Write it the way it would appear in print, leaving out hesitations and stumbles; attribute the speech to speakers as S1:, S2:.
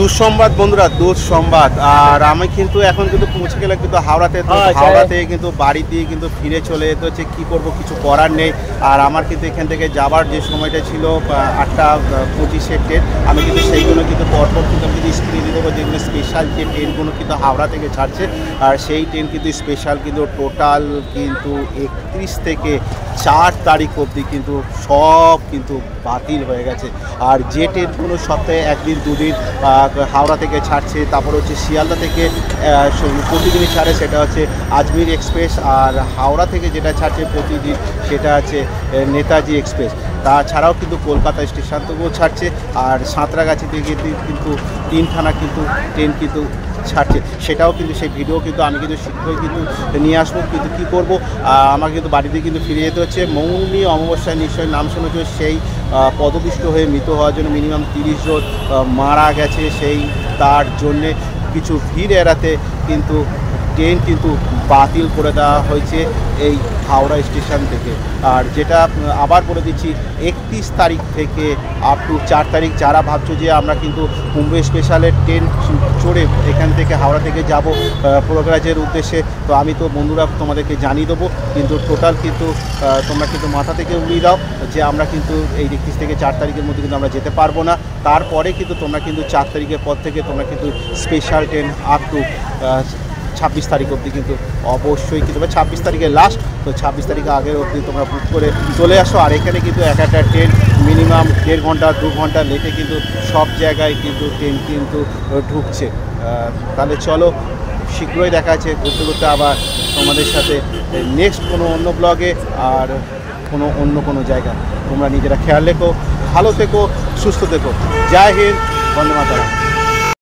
S1: দুঃসংবাদ বন্ধুরা, দুঃসংবাদ। আর আমি কিন্তু এখন কিন্তু পৌঁছে গেলাম কিন্তু হাওড়াতে। তো হাওড়াতে কিন্তু বাড়ি দিয়ে কিন্তু ফিরে চলে যেতে হচ্ছে, কী করবো, কিছু করার নেই। আর আমার কিন্তু এখান থেকে যাবার যে সময়টা ছিল 8:25 ট্রেন, আমি কিন্তু সেইগুলো কিন্তু পরপর কিন্তু আমি যদি স্ক্রিনে দিয়ে দেবো, যেগুলো স্পেশাল যে ট্রেনগুলো কিন্তু হাওড়া থেকে ছাড়ছে। আর সেই ট্রেন কিন্তু স্পেশাল কিন্তু টোটাল কিন্তু 31 থেকে 4 তারিখ অবধি কিন্তু সব কিন্তু বাতিল হয়ে গেছে। আর যে ট্রেনগুলো সপ্তাহে একদিন দুদিন হাওড়া থেকে ছাড়ছে, তারপর হচ্ছে শিয়ালদা থেকে প্রতিদিনই ছাড়ে, সেটা হচ্ছে আজমির এক্সপ্রেস। আর হাওড়া থেকে যেটা ছাড়ছে প্রতিদিন, সেটা আছে নেতাজি এক্সপ্রেস। তাছাড়াও কিন্তু কলকাতা স্টেশন থেকেও ছাড়ছে। আর সাঁতরাগাছি থেকে কিন্তু 3খানা কিন্তু ট্রেন কিন্তু ছাড়ছে, সেটাও কিন্তু সেই ভিডিও কিন্তু আমি কিন্তু শীঘ্রই কিন্তু নিয়ে আসবো। কিন্তু কী করবো, আমাকে কিন্তু বাড়িতে কিন্তু ফিরে যেতে হচ্ছে। মৌনী অমাবস্যায় নিশ্চয়ই নাম শুনেছ, সেই পদপিষ্ট হয়ে মৃত হওয়ার জন্য মিনিমাম 30 জন মারা গেছে। সেই তার জন্যে কিছু ভিড় এড়াতে কিন্তু ট্রেন কিন্তু বাতিল করে দেওয়া হয়েছে এই হাওড়া স্টেশন থেকে। আর যেটা আবার বলে দিচ্ছি, 31 তারিখ থেকে আপ টু 4 তারিখ যারা ভাবছো যে আমরা কিন্তু মুম্বাই স্পেশালের ট্রেন চড়ে এখান থেকে হাওড়া থেকে যাব প্রয়াগরাজের উদ্দেশ্যে, তো আমি তো বন্ধুরা তোমাদেরকে জানিয়ে দেবো। কিন্তু টোটাল কিন্তু তোমরা কিন্তু মাথা থেকে উড়িয়ে দাও যে আমরা কিন্তু এই 31 থেকে 4 তারিখের মধ্যে কিন্তু আমরা যেতে পারবো না। তারপরে কিন্তু তোমরা কিন্তু 4 তারিখের পর থেকে তোমরা কিন্তু স্পেশাল ট্রেন আপ টু 26 তারিখ অবধি কিন্তু অবশ্যই কিন্তু 26 তারিখে লাস্ট, তো 26 তারিখে আগের অবধি তোমরা বুক করে চলে আসো। আর এখানে কিন্তু একটা ট্রেন মিনিমাম 1.5 ঘন্টা 2 ঘন্টা লেটে কিন্তু সব জায়গায় কিন্তু ট্রেন কিন্তু ঢুকছে। তাহলে চলো, শীঘ্রই দেখা আছে ঘুরতে ঘুরতে আবার তোমাদের সাথে নেক্সট কোনো অন্য ব্লগে আর অন্য কোনো জায়গা। তোমরা নিজেরা খেয়াল রেখো, ভালো থেকো, সুস্থ থেকো। জয় হিন্দ, বন্দে মাতরম।